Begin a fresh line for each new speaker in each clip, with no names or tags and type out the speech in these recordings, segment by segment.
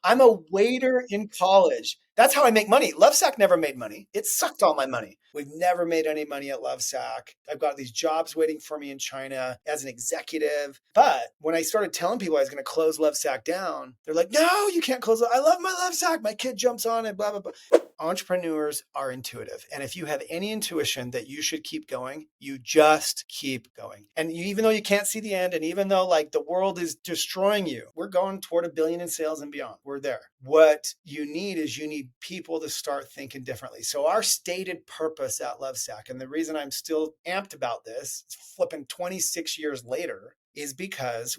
I'm a waiter in college. That's how I make money. Lovesac never made money. It sucked all my money. We've never made any money at Lovesac. I've got these jobs waiting for me in China as an executive. But when I started telling people I was going to close Lovesac down, they're like, no, you can't close it. I love my Lovesac. My kid jumps on it, blah, blah, blah. Entrepreneurs are intuitive. And if you have any intuition that you should keep going, you just keep going. And even though you can't see the end, and even though like the world is destroying you, we're going toward $1 billion in sales and beyond. We're there. What you need is you need people to start thinking differently. So our stated purpose at Lovesac, and the reason I'm still amped about this, flipping 26 years later, is because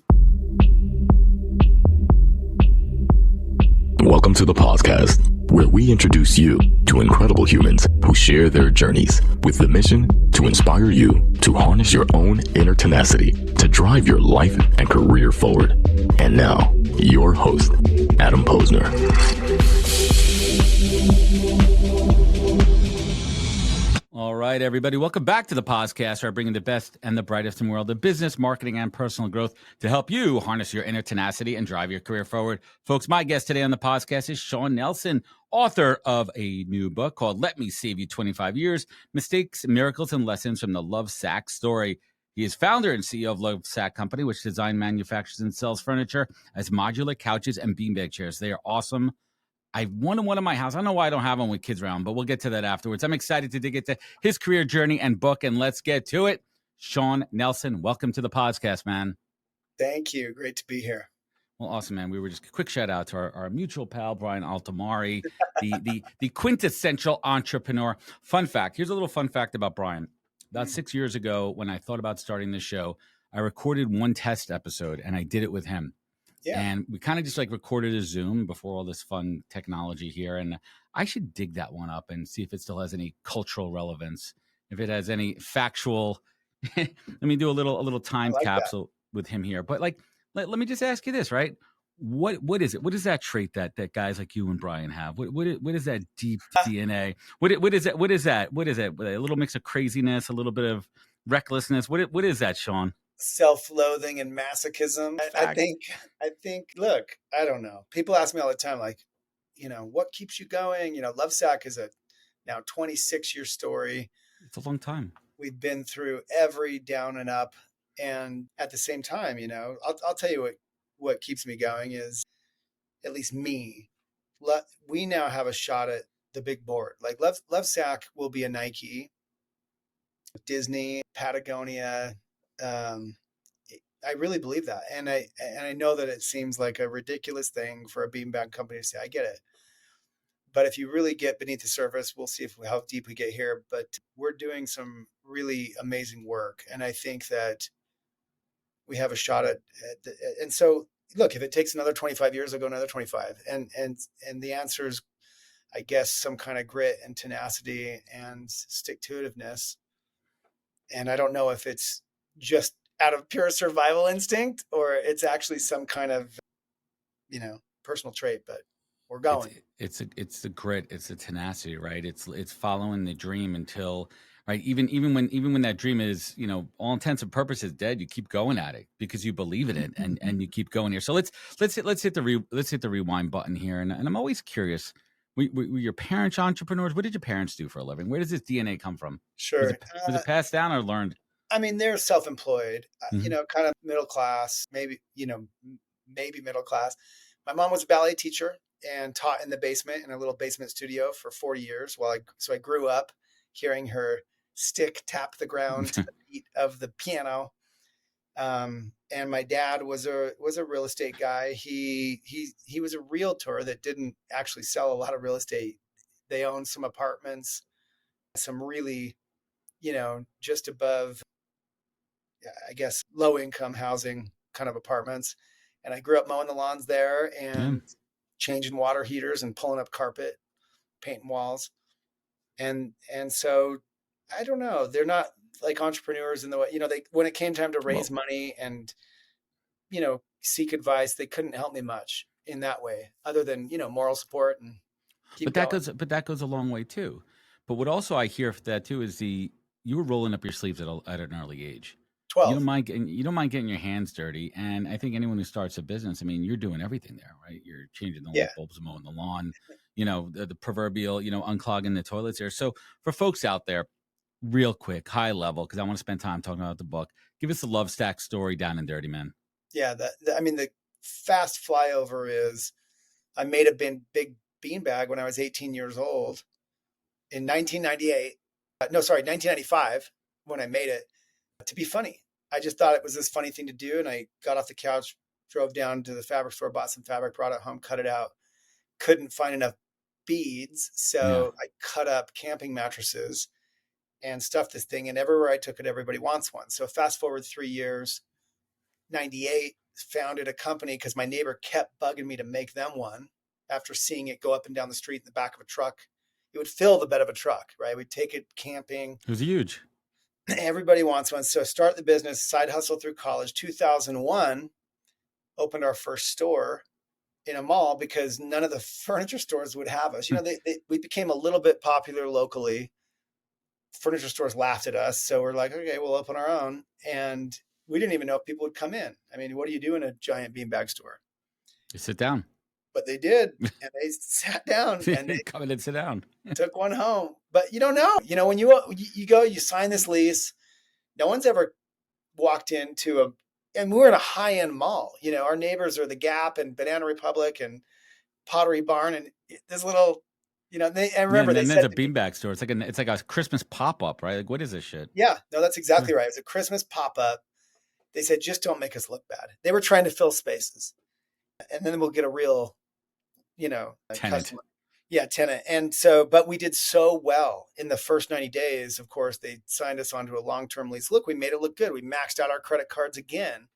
welcome to the podcast, where we introduce you to incredible humans who share their journeys with the mission to inspire you to harness your own inner tenacity to drive your life and career forward. And now, your host, Adam Posner.
All right, everybody. Welcome back to the podcast, where I bring in the best and the brightest in the world of business, marketing, and personal growth to help you harness your inner tenacity and drive your career forward. Folks, my guest today on the podcast is Shawn Nelson, author of a new book called Let Me Save You 25 Years, Mistakes, Miracles, and Lessons from the Lovesac Story. He is founder and CEO of Lovesac Company, which designs, manufactures, and sells furniture as modular couches and beanbag chairs. They are awesome. I wanted one in my house. I don't know why I don't have one with kids around, but we'll get to that afterwards. I'm excited to dig into his career journey and book, and let's get to it. Shawn Nelson, welcome to the podcast, man.
Thank you. Great to be here.
Well, awesome, man. We were just a quick shout out to our mutual pal, Brian Altamari, the quintessential entrepreneur. Fun fact. Here's a little fun fact about Brian. About 6 years ago, when I thought about starting this show, I recorded one test episode, and I did it with him. Yeah. And we kind of just like recorded a Zoom before all this fun technology here. And I should dig that one up and see if it still has any cultural relevance, if it has any factual. Let me do a little time capsule with him here. But like, let me just ask you this, right? What is it? What is that trait that guys like you and Brian have? What is that deep DNA? What is that? What is that? What is it? A little mix of craziness, a little bit of recklessness. What is that, Shawn?
Self-loathing and masochism. I think, look, I don't know. People ask me all the time, like, what keeps you going? Lovesac is a now 26-year story.
It's a long time.
We've been through every down and up. And at the same time, I'll tell you what keeps me going is, at least me, we now have a shot at the big board. Like Lovesac will be a Nike, Disney, Patagonia. I really believe that. And I know that it seems like a ridiculous thing for a beanbag company to say. I get it. But if you really get beneath the surface, we'll see how deep we get here. But we're doing some really amazing work. And I think that we have a shot at and so look, if it takes another 25 years, I'll go another 25. And the answer is, I guess, some kind of grit and tenacity and stick-to-itiveness. And I don't know if it's just out of pure survival instinct or it's actually some kind of, personal trait, but we're going.
It's the grit. It's the tenacity, right? It's following the dream until, right. Even when that dream is, all intents and purposes dead, you keep going at it because you believe in it and you keep going here. So let's hit the rewind button here. And I'm always curious. Were your parents entrepreneurs? What did your parents do for a living? Where does this DNA come from?
Sure.
Was it passed down or learned?
I mean, they're self-employed, kind of middle class, maybe middle class. My mom was a ballet teacher and taught in the basement in a little basement studio for 40 years. So I grew up hearing her stick tap the ground to the beat of the piano. And my dad was a real estate guy. He was a realtor that didn't actually sell a lot of real estate. They owned some apartments, some really, just above, I guess, low income housing kind of apartments. And I grew up mowing the lawns there and changing water heaters and pulling up carpet, painting walls. And so I don't know, they're not like entrepreneurs in the way, when it came time to raise money and, seek advice, they couldn't help me much in that way other than, moral support and keep going.
That goes a long way too. But what also I hear for that too is you were rolling up your sleeves at an early age. You
12.
you don't mind getting your hands dirty. And I think anyone who starts a business, I mean, you're doing everything there, right? You're changing the
Yeah.
light bulbs, mowing the lawn, the proverbial, unclogging the toilets there. So for folks out there, real quick, high level, because I want to spend time talking about the book, give us the Lovesac story down and dirty, man.
Yeah. I mean, the fast flyover is I made a big beanbag when I was 18 years old in 1998. No, sorry, 1995 when I made it to be funny. I just thought it was this funny thing to do. And I got off the couch, drove down to the fabric store, bought some fabric, brought it home, cut it out. Couldn't find enough beads.
Yeah.
So I cut up camping mattresses and stuffed this thing. And everywhere I took it, everybody wants one. So fast forward 3 years, 98, founded a company because my neighbor kept bugging me to make them one after seeing it go up and down the street in the back of a truck. It would fill the bed of a truck, right? We'd take it camping.
It was huge.
Everybody wants one. So start the business, side hustle through college. 2001, opened our first store in a mall because none of the furniture stores would have us. We became a little bit popular locally. Furniture stores laughed at us. So we're like, okay, we'll open our own. And we didn't even know if people would come in. I mean, what do you do in a giant beanbag store?
You sit down.
But they did. And they sat down and they
Come in and sit down.
took one home. But you don't know. When you go, you sign this lease. No one's ever walked into and we're in a high-end mall. Our neighbors are the Gap and Banana Republic and Pottery Barn and this little, I remember
and
they
then
said
there's a beanbag store. It's like a Christmas pop-up, right? Like, what is this shit?
yeah, no, that's exactly right. It was a Christmas pop-up. They said, just don't make us look bad. They were trying to fill spaces. And then we'll get a real,
Tenant.
customer. Yeah, tenant. And so, but we did so well in the first 90 days. Of course, they signed us onto a long-term lease. Look, we made it look good. We maxed out our credit cards again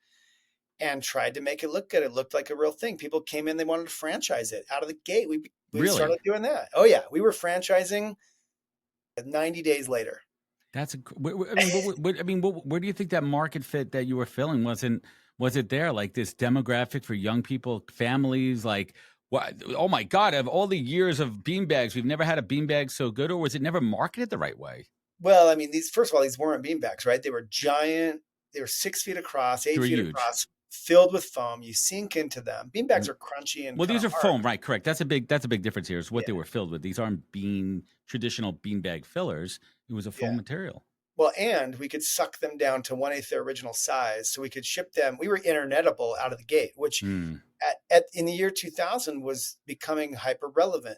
and tried to make it look good. It looked like a real thing. People came in, they wanted to franchise it out of the gate. We
Really?
started doing that. Oh yeah. We were franchising 90 days later.
That's where do you think that market fit that you were filling was it there? Like this demographic for young people, families, like what? Oh my God, of all the years of beanbags, we've never had a beanbag so good, or was it never marketed the right way?
Well, I mean, first of all, these weren't beanbags, right? They were giant. They were 6 feet across, 8 feet
huge.
across, filled with foam. You sink into them. Beanbags are crunchy and
these are
hard.
foam, right? Correct. That's a big difference here. Is what they were filled with. These aren't traditional beanbag fillers. It was a foam material.
Well, and we could suck them down to 1/8 their original size, so we could ship them. We were internetable out of the gate, which in the year 2000 was becoming hyper relevant.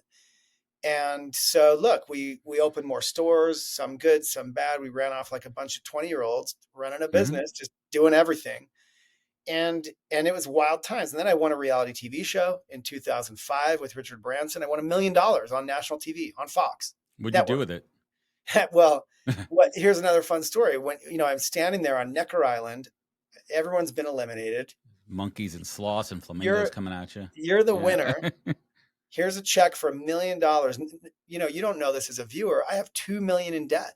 And so, look, we opened more stores, some good, some bad. We ran off like a bunch of 20-year-olds running a business, just doing everything. And it was wild times. And then I won a reality TV show in 2005 with Richard Branson. I won $1 million on national TV on Fox.
What'd you do with it?
Well, here's another fun story. When I'm standing there on Necker Island, everyone's been eliminated.
Monkeys and sloths and flamingos coming at you.
You're the winner. Here's a check for $1 million. You don't know this as a viewer. I have $2 million in debt,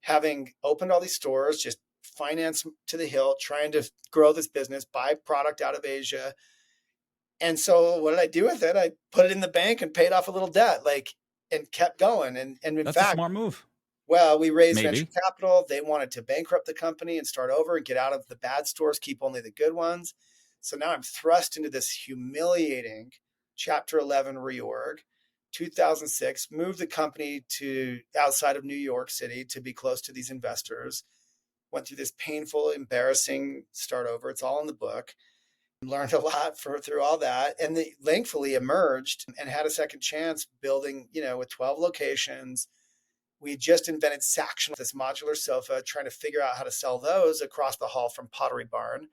having opened all these stores, just finance to the hilt, trying to grow this business, buy product out of Asia. And so what did I do with it? I put it in the bank and paid off a little debt, and kept going. And in
That's
fact,
a smart move.
Well, we raised venture capital. They wanted to bankrupt the company and start over and get out of the bad stores, keep only the good ones. So now I'm thrust into this humiliating Chapter 11 reorg. 2006, moved the company to outside of New York City to be close to these investors. Went through this painful, embarrassing start over. It's all in the book. Learned a lot through all that. And they thankfully emerged and had a second chance building, with 12 locations. We just invented Saction, this modular sofa, trying to figure out how to sell those across the hall from Pottery Barn.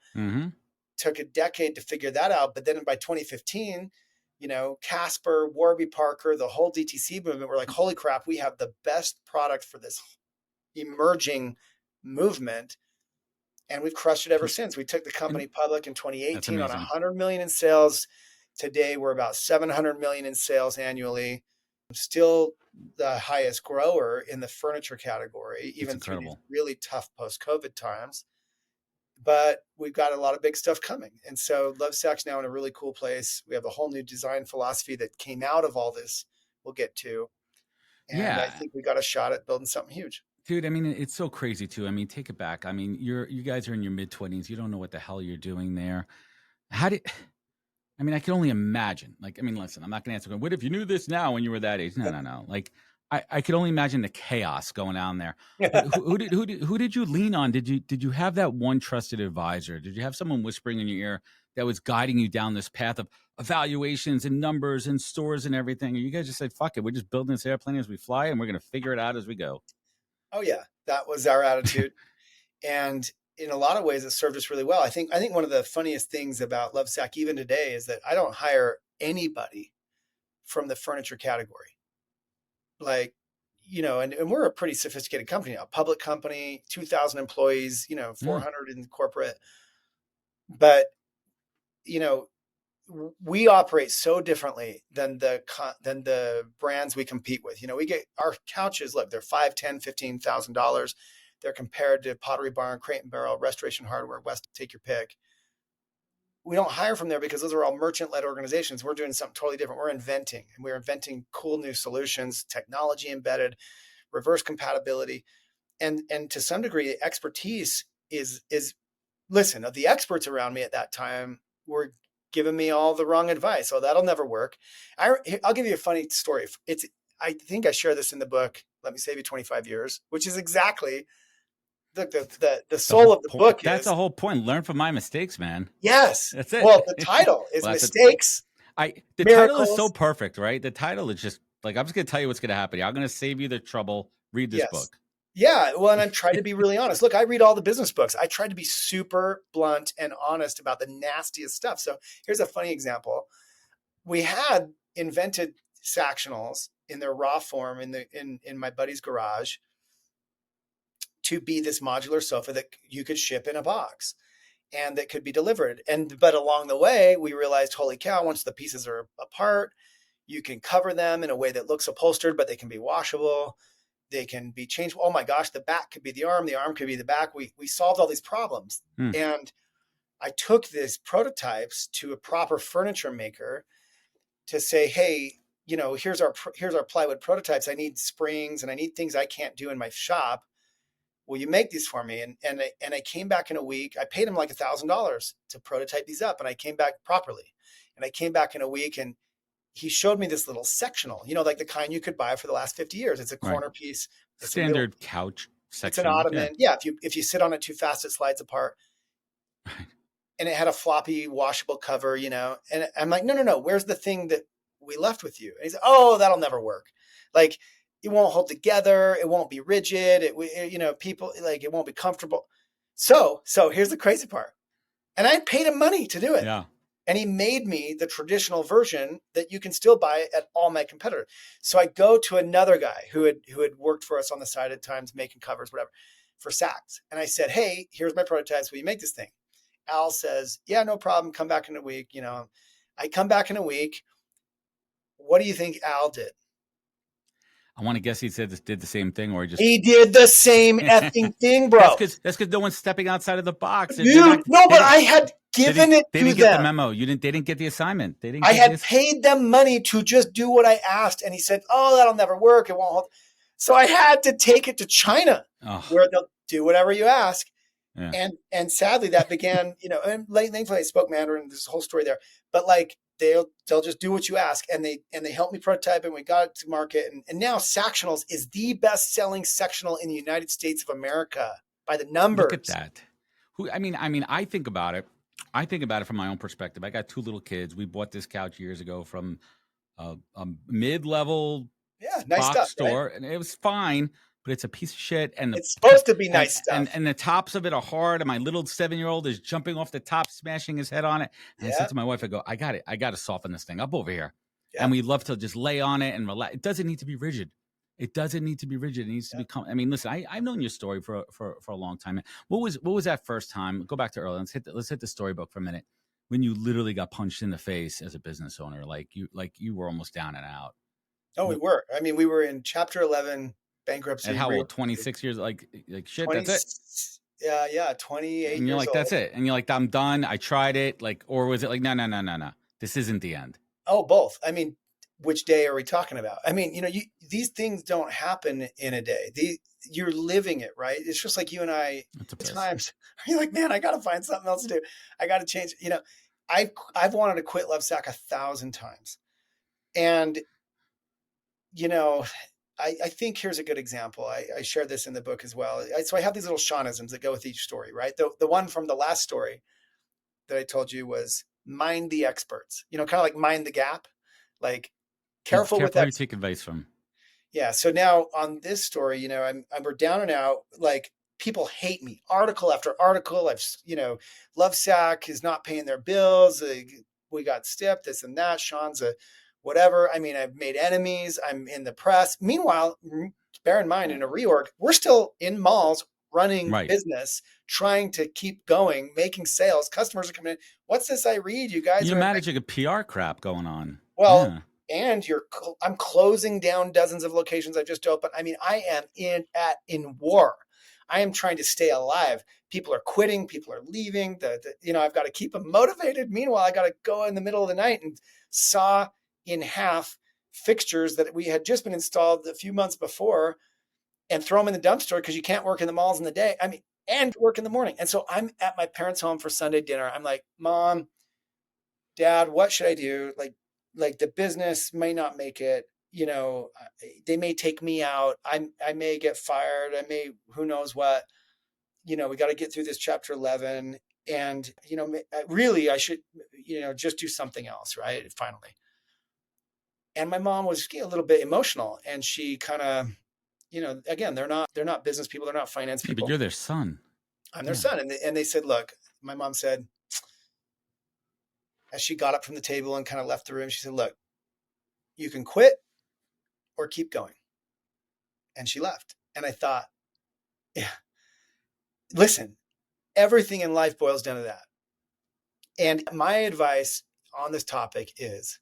Took a decade to figure that out. But then by 2015, Casper, Warby Parker, the whole DTC movement were like, holy crap, we have the best product for this emerging movement. And we've crushed it ever since. We took the company public in 2018 on 100 million in sales. Today, we're about 700 million in sales annually. Still the highest grower in the furniture category, even through these really tough post-COVID times. But we've got a lot of big stuff coming. And so Lovesack's now in a really cool place. We have a whole new design philosophy that came out of all this we'll get to. And I think we got a shot at building something huge.
Dude, I mean, it's so crazy too. I mean, take it back. I mean, you guys are in your mid-20s. You don't know what the hell you're doing there. How did I mean, I can only imagine. Like, I mean, listen, I'm not gonna answer. What if you knew this now when you were that age? No, no, no. Like, I could only imagine the chaos going on there. But who did you lean on? Did you have that one trusted advisor? Did you have someone whispering in your ear that was guiding you down this path of evaluations and numbers and stores and everything? Or you guys just said, "Fuck it, we're just building this airplane as we fly, and we're gonna figure it out as we go."
Oh yeah, that was our attitude. And in a lot of ways, it served us really well. I think one of the funniest things about Lovesac even today is that I don't hire anybody from the furniture category. Like, and we're a pretty sophisticated company now, public company, 2,000 employees, 400 in corporate. But, you know, we operate so differently than the brands we compete with. We get our couches, look, they're $5, $10, $15,000. They're compared to Pottery Barn, Crate and Barrel, Restoration Hardware, West, take your pick. We don't hire from there because those are all merchant-led organizations. We're doing something totally different. We're inventing cool new solutions, technology embedded, reverse compatibility. And to some degree, the expertise is listen, the experts around me at that time were giving me all the wrong advice. Oh, that'll never work. I'll give you a funny story. I think I share this in the book, Let Me Save You 25 Years, which is exactly the soul of the book.
That's the whole point. Learn from my mistakes, man.
Yes.
That's it.
Well, the title is Mistakes.
The title is so perfect, right? The title is just like, I'm just going to tell you what's going to happen. I'm going to save you the trouble. Read this book.
Yeah. Well, and I'm trying to be really honest. Look, I read all the business books. I tried to be super blunt and honest about the nastiest stuff. So here's a funny example. We had invented Sactionals in their raw form in my buddy's garage to be this modular sofa that you could ship in a box and that could be delivered. But along the way, we realized, holy cow, once the pieces are apart, you can cover them in a way that looks upholstered, but they can be washable. They can be changed. Oh my gosh, the back could be the arm could be the back. We solved all these problems. And I took these prototypes to a proper furniture maker to say, hey, here's our plywood prototypes. I need springs and I need things I can't do in my shop. Will you make these for me? And I came back in a week. I paid him like $1,000 to prototype these up, and I came back properly. And I came back in a week, and he showed me this little sectional, like the kind you could buy for the last 50 years. It's a corner piece. It's
standard couch section.
It's an ottoman. Yeah. If you sit on it too fast, it slides apart. And it had a floppy washable cover, and I'm like, no. Where's the thing that we left with you? And he said, oh, that'll never work. Like, it won't hold together. It won't be rigid. People like, it won't be comfortable. So here's the crazy part. And I paid him money to do it.
Yeah.
And he made me the traditional version that you can still buy at all my competitors. So I go to another guy who had worked for us on the side at times, making covers, whatever, for Saks. And I said, hey, here's my prototypes. Will you make this thing? Al says, yeah, no problem. Come back in a week. I come back in a week. What do you think Al did?
I want to guess he did the same thing, or
he did the same effing thing, bro.
That's because no one's stepping outside of the box.
Dude, but I had given it to them.
They didn't get the memo. They didn't get the assignment.
I had paid them money to just do what I asked, and he said, "Oh, that'll never work. It won't hold." So I had to take it to China, where they'll do whatever you ask. Yeah. And sadly, that began, and thankfully I spoke Mandarin. There's a whole story there, but like, they'll just do what you ask. And they helped me prototype, and we got it to market. And now Sactionals is the best selling sectional in the United States of America by the numbers.
Look at that. I think about it. I think about it from my own perspective. I got 2 little kids. We bought this couch years ago from a mid-level
nice
box
stuff,
store,
right?
and it was fine. But it's a piece of shit, and
it's supposed to be nice stuff.
And the tops of it are hard, and my little 7-year-old is jumping off the top, smashing his head on it. And I said to my wife, I go, I got to soften this thing up over here. Yeah. And we love to just lay on it and relax. It doesn't need to be rigid. It needs to become. Listen, I've known your story for a long time. What was that first time? Go back to early. Let's hit the storybook for a minute. When you literally got punched in the face as a business owner, like you were almost down and out.
Oh, we were. We were in Chapter 11. Bankruptcy.
At how old? 26 years? Like shit. 20, that's
it. Yeah, 28.
And you're like,
old.
That's it. And you're like, I'm done. I tried it. Like, or was it like, no? This isn't the end.
Oh, both. which day are we talking about? I mean, these things don't happen in a day. You're living it, right? It's just like you and I
That's a
at
piss.
times. You're like, man, I got to find something else to do. I got to change. I've wanted to quit Lovesac 1,000 times. And, I think here's a good example. I shared this in the book as well. So I have these little Shawnisms that go with each story, right? The one from the last story that I told you was mind the experts, kind of like mind the gap, like
Be
careful with
careful who you
that.
take advice from.
Yeah. So now on this story, we're down and out. Like people hate me. Article after article. Lovesac is not paying their bills. We got stiffed, this and that. Shawn's a whatever. I mean, I've made enemies. I'm in the press. Meanwhile, bear in mind, in a reorg, we're still in malls running
Right.
business, trying to keep going, making sales. Customers are coming in. What's this I read? You guys
You're
are
managing a PR crap going on.
well,
Yeah.
and I'm closing down dozens of locations I've just opened. I mean, I am in war. I am trying to stay alive. People are quitting. People are leaving. I've got to keep them motivated. Meanwhile, I got to go in the middle of the night and saw in half fixtures that we had just been installed a few months before and throw them in the dumpster because you can't work in the malls in the day. I mean, and work in the morning. And so I'm at my parents' home for Sunday dinner. I'm like, Mom, Dad, what should I do? Like the business may not make it. They may take me out. I may get fired. Who knows what. We got to get through this chapter 11. And, really, I should, just do something else, right? Finally. And my mom was a little bit emotional, and she kind of, again, they're not business people. They're not finance
Yeah, but
people.
you're their son.
I'm their
Yeah.
son. And they said, look, my mom said, as she got up from the table and kind of left the room, she said, look, you can quit or keep going. And she left. And I thought, yeah, listen, everything in life boils down to that. And my advice on this topic is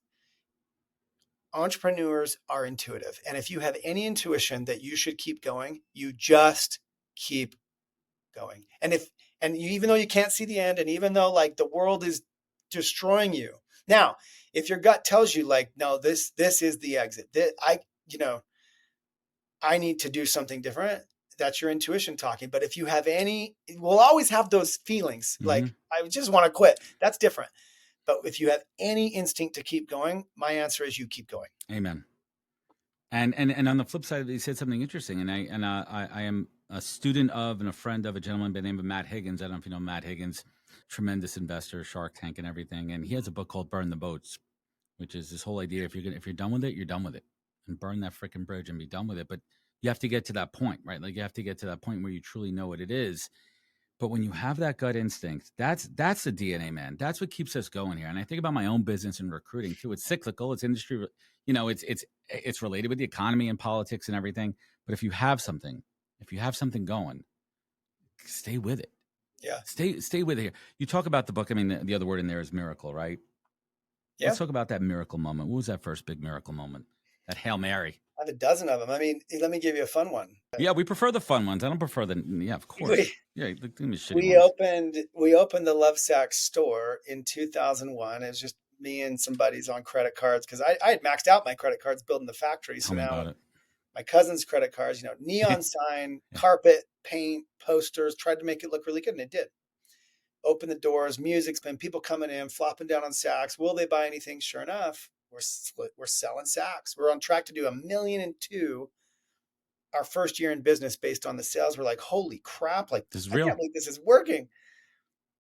entrepreneurs are intuitive. And if you have any intuition that you should keep going, you just keep going. Even though you can't see the end, and even though like the world is destroying you. Now, if your gut tells you like, no, this is the exit. I need to do something different. That's your intuition talking. But if you have we'll always have those feelings.
Mm-hmm.
Like, I just want to quit. That's different. But if you have any instinct to keep going, my answer is you keep going.
Amen. And on the flip side, he said something interesting. And I am a student of and a friend of a gentleman by the name of Matt Higgins. I don't know if you know Matt Higgins, tremendous investor, Shark Tank and everything. And he has a book called Burn the Boats, which is this whole idea: if you're done with it, you're done with it, and burn that freaking bridge and be done with it. But you have to get to that point, right? Like you have to get to that point where you truly know what it is. But when you have that gut instinct, that's the DNA, man. That's what keeps us going here. And I think about my own business and recruiting too. It's cyclical. It's industry. It's related with the economy and politics and everything. But if you have something going, stay with it.
Yeah.
Stay with it here. You talk about the book. I mean, the other word in there is miracle, right?
Yeah.
Let's talk about that miracle moment. What was that first big miracle moment? That Hail Mary.
I have a dozen of them. I mean, let me give you a fun one.
Yeah, we prefer the fun ones. I don't prefer of course. Give me shitty
We
ones.
opened the Lovesac store in 2001. It was just me and some buddies on credit cards because I had maxed out my credit cards building the factory.
Tell me about it.
My cousin's credit cards, neon sign, carpet, paint, posters, tried to make it look really good, and it did. Open the doors, music's been people coming in, flopping down on sacks. Will they buy anything? Sure enough, we're selling sacks. We're on track to do $1.2 million our first year in business based on the sales. We're like, holy crap, like
This is
I
real.
can't believe this is working.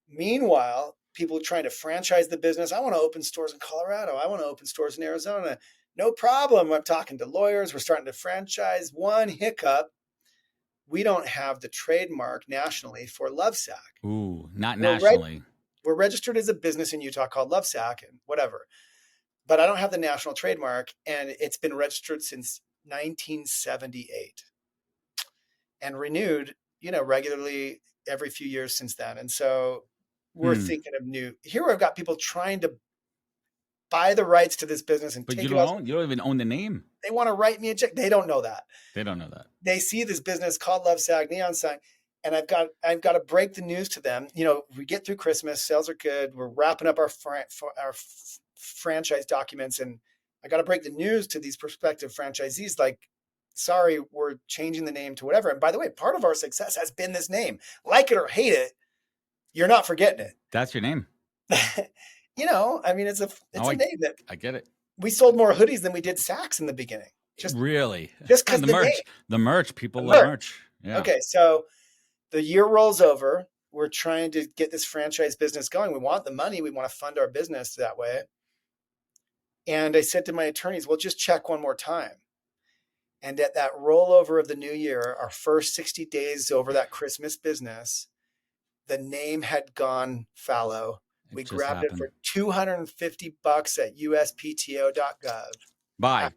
Meanwhile, people are trying to franchise the business. I want to open stores in Colorado. I want to open stores in Arizona. No problem. I'm talking to lawyers. We're starting to franchise. One hiccup. We don't have the trademark nationally for Lovesac.
Ooh, not nationally.
We're registered as a business in Utah called Lovesac and whatever. But I don't have the national trademark, and it's been registered since 1978 and renewed, regularly every few years since then. And so we're thinking of here we've got people trying to buy the rights to this business and
but
take
you don't even own the name.
They want to write me a check. They don't know that.
They
see this business called Lovesac neon sign, and I've got to break the news to them. We get through Christmas, sales are good. We're wrapping up our franchise documents, and I got to break the news to these prospective franchisees, like, sorry, we're changing the name to whatever. And by the way, part of our success has been this name. Like it or hate it, you're not forgetting it.
That's your name.
You know, I mean, it's a name that
I get it.
we sold more hoodies than we did sacks in the beginning. Just
really,
just because
the merch, people love merch. Yeah.
Okay, so the year rolls over. We're trying to get this franchise business going. We want the money. We want to fund our business that way. And I said to my attorneys, well, just check one more time. And at that rollover of the new year, our first 60 days over that Christmas business, the name had gone fallow. We grabbed it for $250 at uspto.gov.
Buy.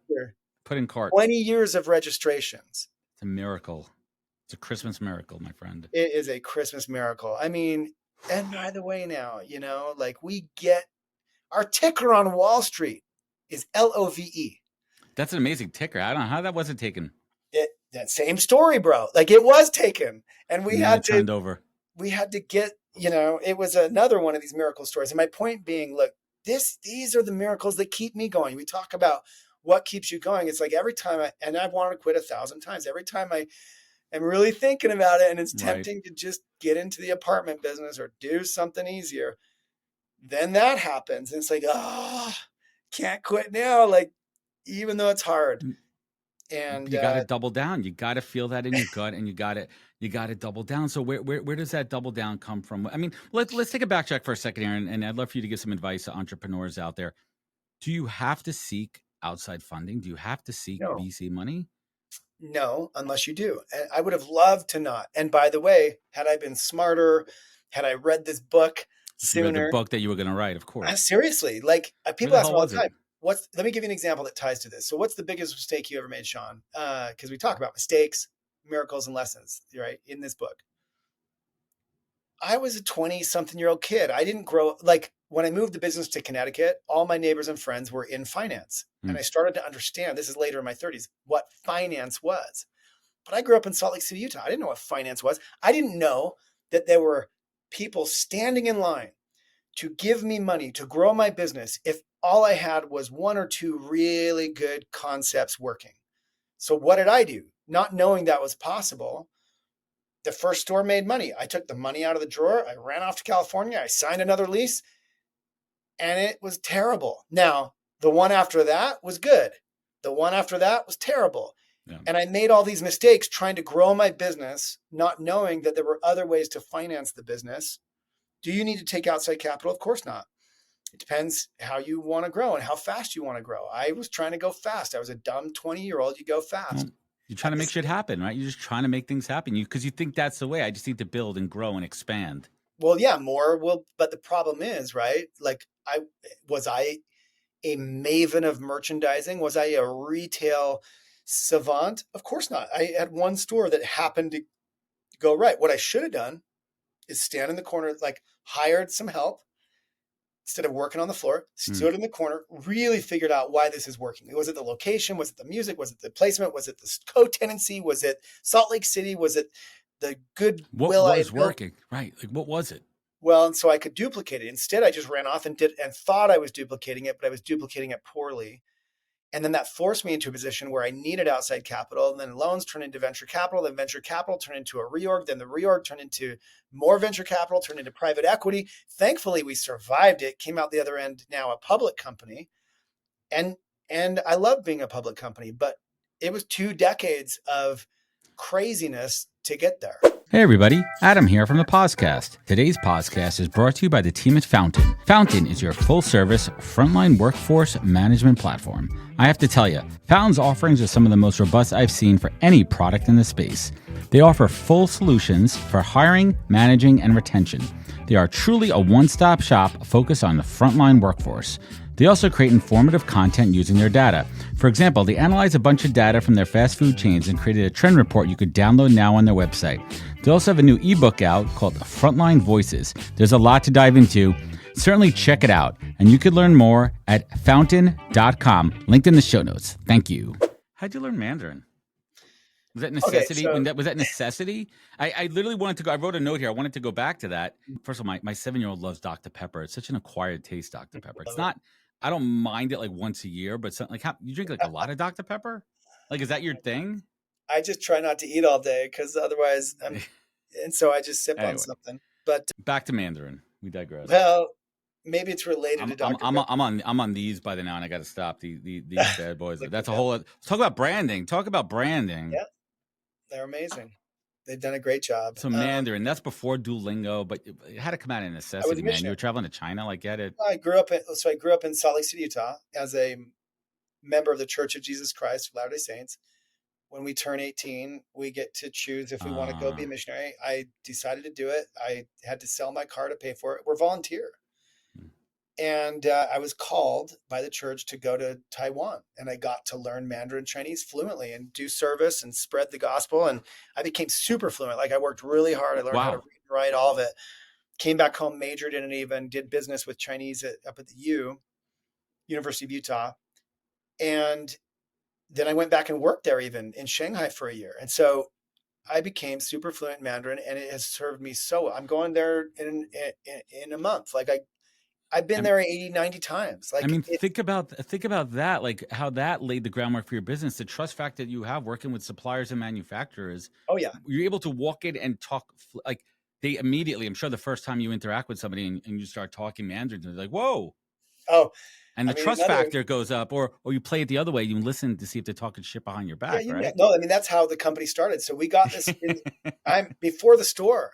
Put in cart.
20 years of registrations.
It's a miracle. It's a Christmas miracle, my friend.
It is a Christmas miracle. I mean, and by the way now, you know, like we get our ticker on Wall Street is LOVE.
That's an amazing ticker. I don't know how that wasn't taken.
That same story, bro. Like it was taken. And we had to
turned over.
We had to get, you know, it was another one of these miracle stories. And my point being, look, these are the miracles that keep me going. We talk about what keeps you going. It's like every time I've wanted to quit 1,000 times. Every time I am really thinking about it and it's tempting to just get into the apartment business or do something easier, then that happens. And it's like, can't quit now. Like, even though it's hard. And
you got to double down. You got to feel that in your gut, and you got to double down. So where does that double down come from? I mean, let's take a backtrack for a second here, and I'd love for you to give some advice to entrepreneurs out there. Do you have to seek outside funding? Do you have to seek VC money?
No, unless you do. And I would have loved to not. And by the way, had I been smarter, had I read this book sooner,
you read the book that you were going to write, of course.
Seriously, like people ask me all the time. Let me give you an example that ties to this. So what's the biggest mistake you ever made, Shawn? Because we talk about mistakes, miracles, and lessons, right? In this book. I was a 20-something-year-old kid. I didn't grow, like when I moved the business to Connecticut, all my neighbors and friends were in finance. And I started to understand, this is later in my 30s, what finance was. But I grew up in Salt Lake City, Utah. I didn't know what finance was. I didn't know that there were people standing in line to give me money to grow my business if all I had was one or two really good concepts working. So what did I do? Not knowing that was possible, the first store made money. I took the money out of the drawer. I ran off to California. I signed another lease, and it was terrible. Now, the one after that was good. The one after that was terrible. Yeah. And I made all these mistakes trying to grow my business, not knowing that there were other ways to finance the business. Do you need to take outside capital? Of course not. It depends how you want to grow and how fast you want to grow. I was trying to go fast. I was a dumb 20-year-old. You go fast.
You're trying to make shit happen, right? You're just trying to make things happen. Because you think that's the way. I just need to build and grow and expand.
Well, yeah, more will. But the problem is, right? Like, was I a maven of merchandising? Was I a retail savant? Of course not. I had one store that happened to go right. What I should have done is stand in the corner, like hired some help instead of working on the floor, stood in the corner, really figured out why this is working. Was it the location? Was it the music? Was it the placement? Was it the co-tenancy? Was it Salt Lake City? Was it the good will
what was working? Right. Like, what was it?
Well, and so I could duplicate it. Instead, I just ran off and thought I was duplicating it, but I was duplicating it poorly. And then that forced me into a position where I needed outside capital. And then loans turned into venture capital. Then venture capital turned into a reorg. Then the reorg turned into more venture capital, turned into private equity. Thankfully, we survived it, came out the other end, now a public company. And I love being a public company, but it was 2 decades of craziness to get there.
Hey everybody, Adam here from the Podcast. Today's podcast is brought to you by the team at Fountain. Fountain is your full-service frontline workforce management platform. I have to tell you, Fountain's offerings are some of the most robust I've seen for any product in the space. They offer full solutions for hiring, managing, and retention. They are truly a one-stop shop focused on the frontline workforce. They also create informative content using their data. For example, they analyze a bunch of data from their fast food chains and created a trend report you could download now on their website. They also have a new ebook out called Frontline Voices. There's a lot to dive into. Certainly check it out. And you could learn more at fountain.com, linked in the show notes. Thank you. How'd you learn Mandarin? Was that necessity?
Okay,
was that necessity? I literally wanted to go. I wrote a note here. I wanted to go back to that. First of all, my 7-year-old loves Dr. Pepper. It's such an acquired taste, Dr. Pepper. It's not I don't mind it like once a year, but like how you drink like a lot of Dr. Pepper? Like, is that your thing?
I just try not to eat all day because otherwise and so I just sip on
Anyway,
something. But
back to Mandarin. We digress.
well, maybe it's related to Dr. Pepper.
I'm on these by the now, and I got to stop these bad boys. That's a whole. Let's talk about branding. Talk about branding.
Yeah, they're amazing. They've done a great job.
So Mandarin, that's before Duolingo, but it had to come out of
I was
necessity,
a
man. You were
missionary.
traveling to China, like get it.
I grew up in Salt Lake City, Utah, as a member of the Church of Jesus Christ of Latter-day Saints. When we turn 18, we get to choose if we want to go be a missionary. I decided to do it. I had to sell my car to pay for it. We're volunteer. And I was called by the church to go to Taiwan, and I got to learn Mandarin Chinese fluently and do service and spread the gospel. And I became super fluent. Like I worked really hard. I learned how to read and write, all of it. Came back home, majored in it, even did business with Chinese up at the University of Utah. And then I went back and worked there even in Shanghai for a year. And so I became super fluent in Mandarin, and it has served me so well. I'm going there in a month. Like I've been there 80, 90 times. Like,
I mean, think about that, like how that laid the groundwork for your business. The trust factor that you have working with suppliers and manufacturers.
Oh yeah.
You're able to walk in and talk like they immediately, I'm sure the first time you interact with somebody and you start talking Mandarin, they're like, whoa.
Oh,
and the trust factor goes up, or you play it the other way. You listen to see if they're talking shit behind your back, right?
No, I mean, that's how the company started. So we got this, I'm before the store,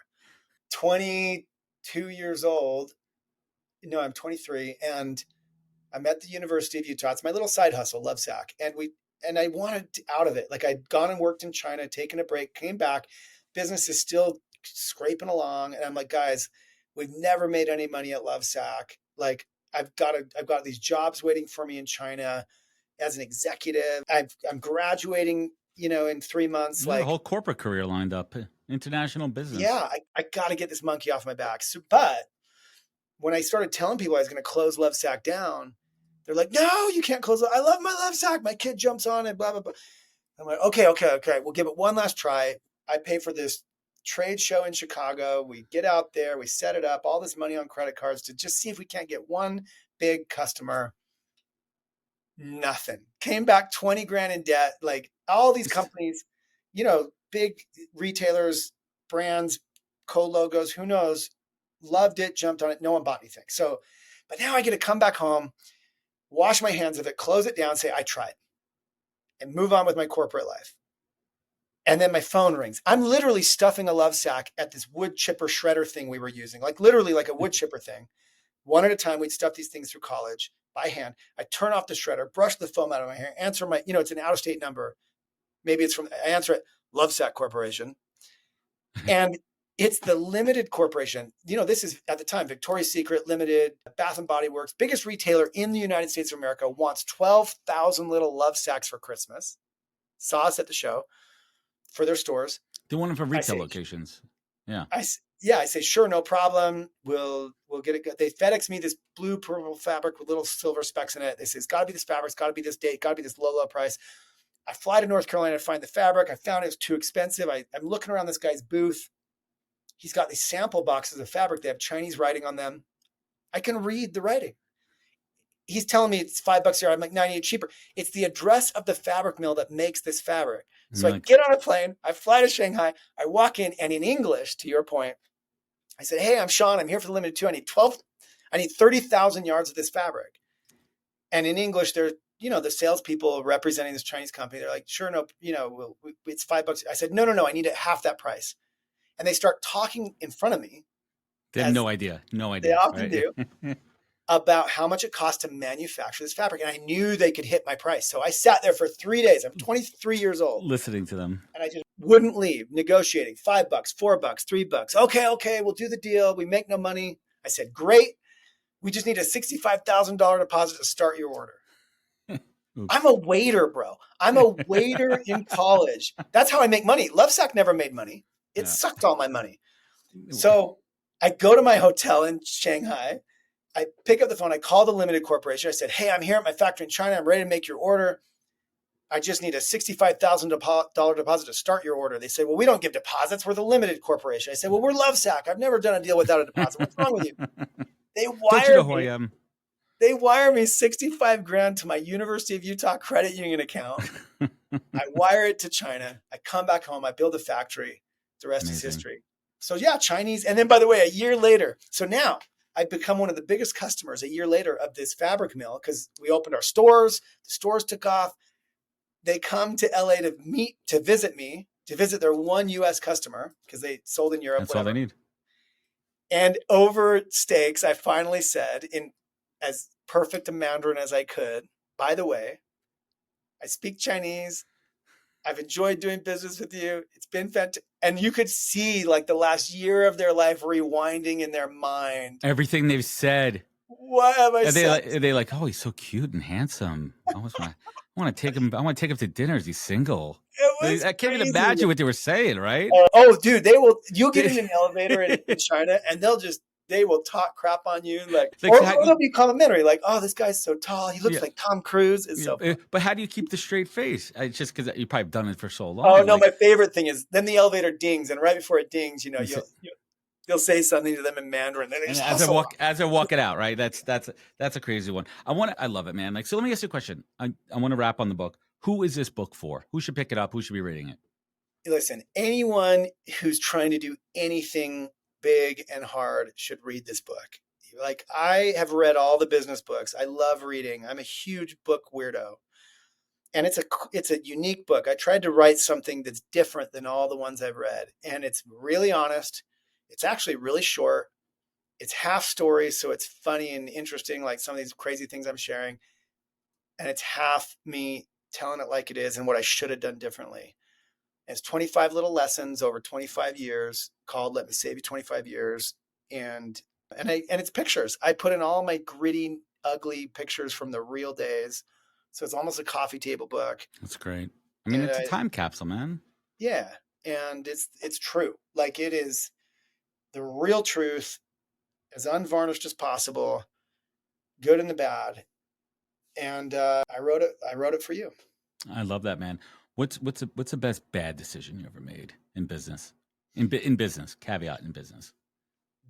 22 years old. No, I'm 23, and I'm at the University of Utah. It's my little side hustle, Lovesac. And I wanted out of it. Like I'd gone and worked in China, taken a break, came back. Business is still scraping along. And I'm like, guys, we've never made any money at Lovesac. Like I've got these jobs waiting for me in China as an executive. I'm graduating, in 3 months.
Like a whole corporate career lined up, international business.
Yeah, I got to get this monkey off my back. So, but when I started telling people I was going to close Lovesac down, they're like, no, you can't close it. I love my Lovesac. My kid jumps on it, blah, blah, blah. I'm like, okay. We'll give it one last try. I pay for this trade show in Chicago. We get out there, we set it up, all this money on credit cards to just see if we can't get one big customer. Nothing. Came back 20 grand in debt. Like all these companies, big retailers, brands, co-logos, who knows, loved it, jumped on it. No one bought anything. So, but now I get to come back home, wash my hands of it, close it down, say, I tried, and move on with my corporate life. And then my phone rings. I'm literally stuffing a Lovesac at this wood chipper shredder thing we were using, like literally like a wood chipper thing. One at a time, we'd stuff these things through college by hand. I turn off the shredder, brush the foam out of my hair, answer my, it's an out-of-state number. Maybe it's I answer it, Lovesac Corporation. And it's the Limited Corporation. This is at the time, Victoria's Secret, Limited, Bath and Body Works, biggest retailer in the United States of America, wants 12,000 little Lovesacs for Christmas. Saw us at the show for their stores.
They want them for retail locations. Yeah.
I say, sure, no problem. We'll get it. They FedEx me this blue purple fabric with little silver specks in it. They say, it's got to be this fabric. It's got to be this date. Got to be this low price. I fly to North Carolina to find the fabric. I found it was too expensive. I'm looking around this guy's booth. He's got these sample boxes of fabric. They have Chinese writing on them. I can read the writing. He's telling me it's $5 a yard. I'm like, no, I need it cheaper. It's the address of the fabric mill that makes this fabric. So I get on a plane. I fly to Shanghai. I walk in, and in English, to your point, I said, hey, I'm Shawn. I'm here for the Limited 2. I need 30,000 yards of this fabric. And in English, they're, the salespeople representing this Chinese company. They're like, sure, no, it's $5. I said, no, I need it half that price. And they start talking in front of me.
They have no idea.
They often do. About how much it costs to manufacture this fabric. And I knew they could hit my price. So I sat there for 3 days. I'm 23 years old.
Listening to them.
And I just wouldn't leave, negotiating $5, $4, $3. Okay, we'll do the deal. We make no money. I said, great. We just need a $65,000 deposit to start your order. I'm a waiter, bro. I'm a waiter in college. That's how I make money. Lovesac never made money. It sucked all my money. So I go to my hotel in Shanghai. I pick up the phone. I call the Limited Corporation. I said, hey, I'm here at my factory in China. I'm ready to make your order. I just need a $65,000 deposit to start your order. They say, well, we don't give deposits. We're the Limited Corporation. I said, well, we're Lovesac. I've never done a deal without a deposit. What's wrong with you? They wired me. They wire me 65 grand to my University of Utah credit union account. I wire it to China. I come back home. I build a factory. The rest is
Amazing.
history. So yeah, Chinese. And then by the way, a year later, so now I've become one of the biggest customers a year later of this fabric mill because we opened our stores. The stores took off. They come to LA to visit me, to visit their one US customer because they sold in Europe,
That's all
whatever.
they need.
And over steaks, I finally said in as perfect a Mandarin as I could, by the way, I speak Chinese. I've enjoyed doing business with you. It's been fantastic. And you could see like the last year of their life rewinding in their mind.
Everything they've said.
What have I
Are
said?
they like, oh, he's so cute and handsome. I want to take him. I want to take him to dinner. Is he single?
It was
I can't even
crazy.
imagine what they were saying, right?
Oh, dude, you'll get in an elevator in China and they will talk crap on you. Or they'll be complimentary. Like, oh, this guy's so tall. He looks like Tom Cruise. It's so fun.
But how do you keep the straight face? It's just because you probably done it for so long.
Oh, no, my favorite thing is then the elevator dings. And right before it dings, you'll say something to them in Mandarin. And
as they're walking out, right? That's a crazy one. I love it, man. Like, so let me ask you a question. I want to wrap on the book. Who is this book for? Who should pick it up? Who should be reading it?
Listen, anyone who's trying to do anything big and hard should read this book. Like, I have read all the business books. I love reading. I'm a huge book weirdo. And it's a unique book. I tried to write something that's different than all the ones I've read. And it's really honest. It's actually really short. It's half story, so it's funny and interesting, like some of these crazy things I'm sharing. And it's half me telling it like it is and what I should have done differently. And it's 25 little lessons over 25 years called Let Me Save You 25 Years. And it's pictures. I put in all my gritty, ugly pictures from the real days. So it's almost a coffee table book.
That's great. I mean, it's a time capsule, man.
Yeah. And it's true. Like, it is the real truth, as unvarnished as possible, good and the bad. And I wrote it for you.
I love that, man. What's the best bad decision you ever made in business? In business, caveat in business.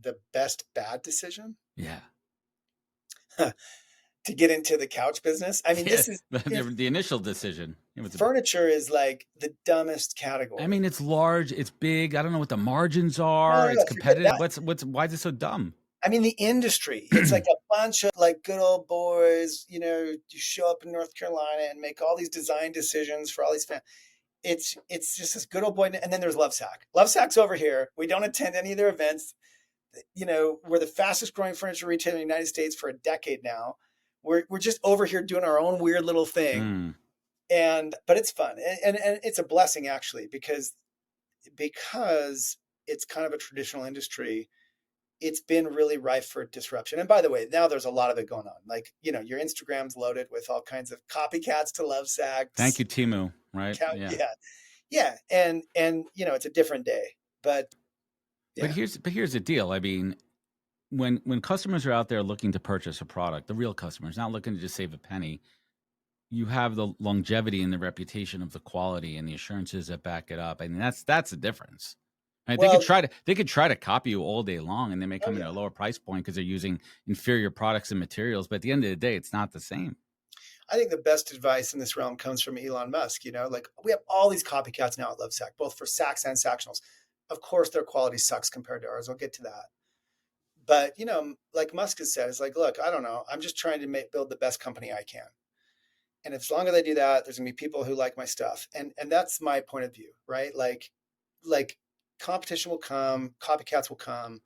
The best bad decision?
Yeah.
To get into the couch business. I mean, this is
the initial decision.
Furniture is like the dumbest category.
I mean, it's large, it's big. I don't know what the margins are. It's competitive. Why is it so dumb?
I mean, the industry, it's like a bunch of like good old boys, you show up in North Carolina and make all these design decisions for all these fans. It's just this good old boy. And then there's Lovesac. Lovesack's over here. We don't attend any of their events. We're the fastest growing furniture retailer in the United States for a decade now. We're just over here doing our own weird little thing. But it's fun. And it's a blessing actually, because it's kind of a traditional industry. It's been really rife for disruption. And by the way, now there's a lot of it going on. Like, your Instagram's loaded with all kinds of copycats to Lovesac.
Thank you, Temu, right?
Yeah. And it's a different day. But yeah.
But here's the deal. I mean, when customers are out there looking to purchase a product, the real customers, not looking to just save a penny, you have the longevity and the reputation of the quality and the assurances that back it up. I mean, that's the difference. Right? Well, they could try to copy you all day long, and they may come in at a lower price point because they're using inferior products and materials. But at the end of the day, it's not the same.
I think the best advice in this realm comes from Elon Musk. Like, we have all these copycats now at Lovesac, both for Sacs and Sactionals. Of course, their quality sucks compared to ours. I'll get to that. But, like Musk has said, it's like, look, I don't know. I'm just trying to build the best company I can. And as long as I do that, there's going to be people who like my stuff. And that's my point of view, right? Like competition will come, copycats will come.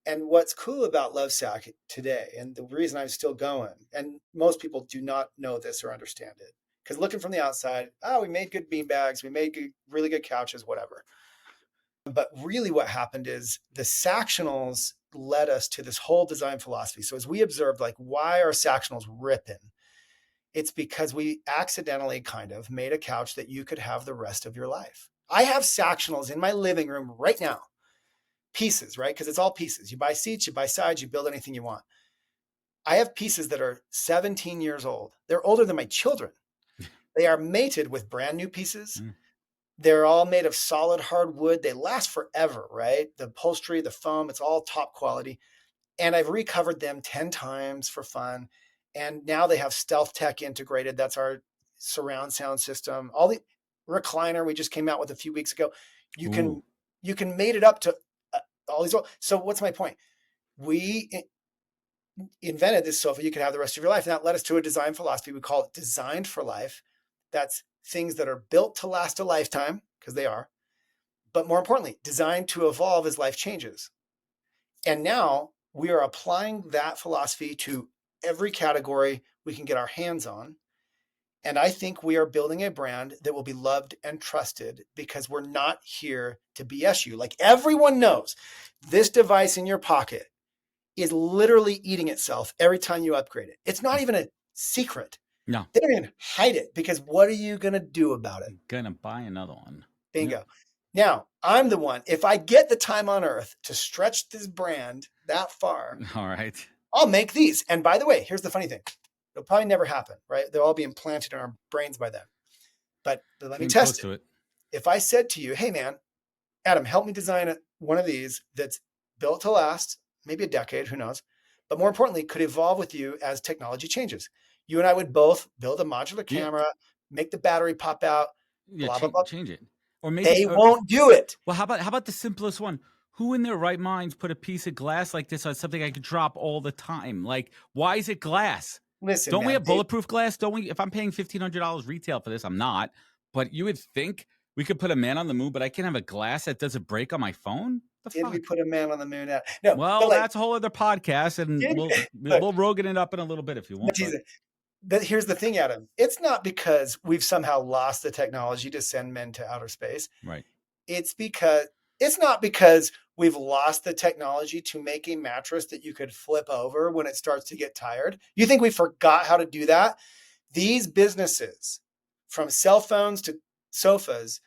And what's cool about Lovesac today, and the reason I'm still going, and most people do not know this or understand it, because looking from the outside, we made good beanbags, we made really good couches, whatever. But really what happened is the Sactionals led us to this whole design philosophy. So as we observed, like, why are Sactionals ripping? It's because we accidentally kind of made a couch that you could have the rest of your life. I have Sactionals in my living room right now. Pieces, right? Because it's all pieces. You buy seats, you buy sides, you build anything you want. I have pieces that are 17 years old. They're older than my children. They are mated with brand new pieces. They're all made of solid hard wood. They last forever, right? The upholstery, the foam, it's all top quality. and I've recovered them 10 times for fun. And now they have stealth tech integrated. That's our surround sound system. All the recliner we just came out with a few weeks ago. You
Ooh.
can mate it up to all these. So what's my point? We invented this sofa you can have the rest of your life. And that led us to a design philosophy. We call it designed for life. That's things that are built to last a lifetime, because they are, but more importantly, designed to evolve as life changes. And now we are applying that philosophy to every category we can get our hands on. And I think we are building a brand that will be loved and trusted, because we're not here to BS you. Like, everyone knows this device in your pocket is literally eating itself every time you upgrade it. It's not even a secret.
No.
They don't even hide it, because what are you going to do about it?
I'm going to buy another one.
Bingo.
Yep.
Now, I'm the one, if I get the time on earth to stretch this brand that far,
All right.
I'll make these. And by the way, here's the funny thing. It'll probably never happen, right? They'll all be implanted in our brains by then. But let me test it. If I said to you, hey man, Adam, help me design one of these that's built to last, maybe a decade, who knows? But more importantly, could evolve with you as technology changes. You and I would both build a modular camera, make the battery pop out, blah, blah, blah.
Change it. Or maybe
they won't do it.
Well, how about the simplest one? Who in their right minds put a piece of glass like this on something I could drop all the time? Like, why is it glass?
Listen,
don't we have bulletproof glass? Don't we? If I'm paying $1,500 retail for this, I'm not. But you would think we could put a man on the moon, but I can have a glass that doesn't break on my phone?
Did we put a man on the moon? No.
Well, that's a whole other podcast, and we'll Rogan it up in a little bit if you want.
But here's the thing, Adam. It's not because we've somehow lost the technology to send men to outer space.
Right.
It's not because we've lost the technology to make a mattress that you could flip over when it starts to get tired. You think we forgot how to do that? These businesses, from cell phones to sofas,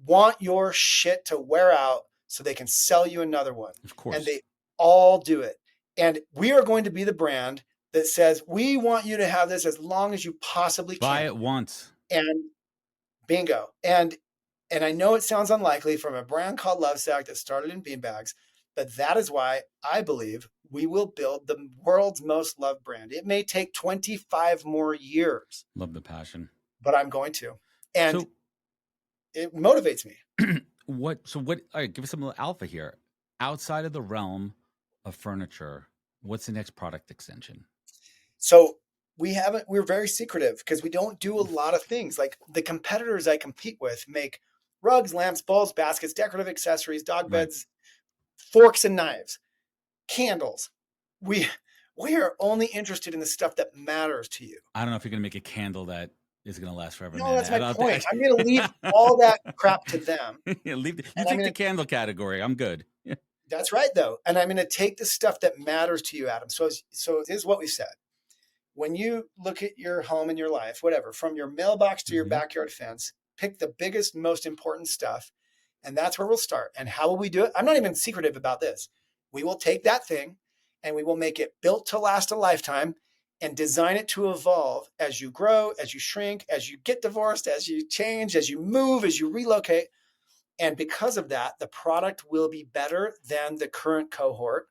want your shit to wear out so they can sell you another one.
Of course.
And they all do it. And we are going to be the brand that says, we want you to have this as long as you possibly can.
Buy it once.
And bingo. And I know it sounds unlikely from a brand called Lovesac that started in beanbags, but that is why I believe we will build the world's most loved brand. It may take 25 more years.
Love the passion.
But I'm going to. And it motivates me.
All right, give us some little alpha here. Outside of the realm of furniture, what's the next product extension?
So we're very secretive, because we don't do a lot of things. Like, the competitors I compete with make rugs, lamps, bowls, baskets, decorative accessories, dog beds, forks and knives, candles. We are only interested in the stuff that matters to you.
I don't know if you're going to make a candle that is going to last forever.
No, that's my point. I'm going to leave all that crap to them.
You take the candle category. I'm good.
That's right, though. And I'm going to take the stuff that matters to you, Adam. So here's what we said. When you look at your home and your life, whatever, from your mailbox to your backyard fence, pick the biggest, most important stuff. And that's where we'll start. And how will we do it? I'm not even secretive about this. We will take that thing and we will make it built to last a lifetime and design it to evolve as you grow, as you shrink, as you get divorced, as you change, as you move, as you relocate. And because of that, the product will be better than the current cohort.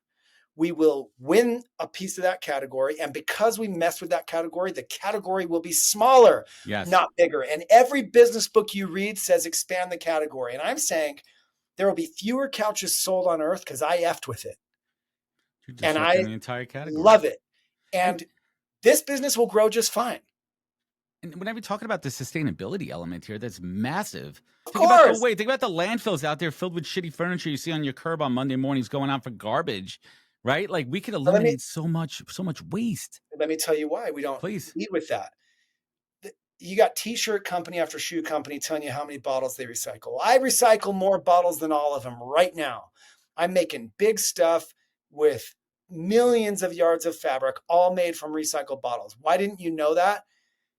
We will win a piece of that category. And because we mess with that category, the category will be smaller, not bigger. And every business book you read says expand the category. And I'm saying there will be fewer couches sold on earth because I effed with it. And I
the entire category.
Love it. And this business will grow just fine.
And whenever you're talking about the sustainability element here, that's massive.
Think about
the landfills out there filled with shitty furniture you see on your curb on Monday mornings going out for garbage. Right? Like, we could eliminate so much waste.
Let me tell you why we don't lead with that. You got t-shirt company after shoe company telling you how many bottles they recycle. I recycle more bottles than all of them right now. I'm making big stuff with millions of yards of fabric, all made from recycled bottles. Why didn't you know that?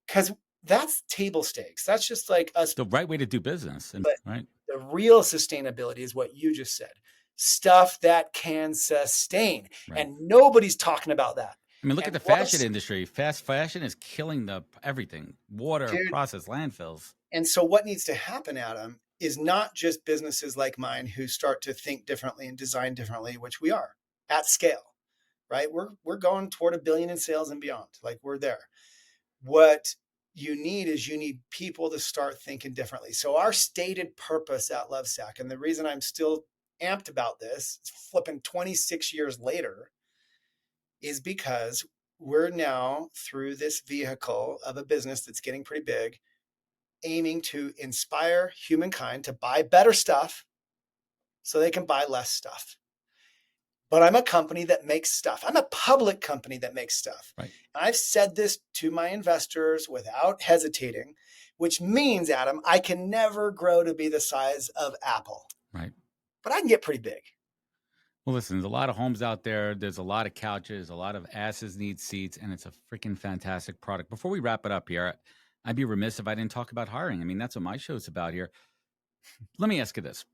Because that's table stakes. That's just like us.
The right way to do business. Right.
The real sustainability is what you just said. Stuff that can sustain. Right. And nobody's talking about that.
I mean, look at the fashion industry. Fast fashion is killing everything. Water, process, landfills.
And so what needs to happen, Adam, is not just businesses like mine who start to think differently and design differently, which we are at scale. right? We're going toward $1 billion in sales and beyond. Like, we're there. What you need people to start thinking differently. So our stated purpose at Lovesac, and the reason I'm still amped about this, flipping 26 years later, is because we're now, through this vehicle of a business that's getting pretty big, aiming to inspire humankind to buy better stuff so they can buy less stuff. But I'm a company that makes stuff. I'm a public company that makes stuff.
Right.
And I've said this to my investors without hesitating, which means, Adam, I can never grow to be the size of Apple.
Right.
But I can get pretty big.
Well, listen, there's a lot of homes out there. There's a lot of couches. A lot of asses need seats, and it's a freaking fantastic product. Before we wrap it up here, I'd be remiss if I didn't talk about hiring. I mean, that's what my show's about here. Let me ask you this.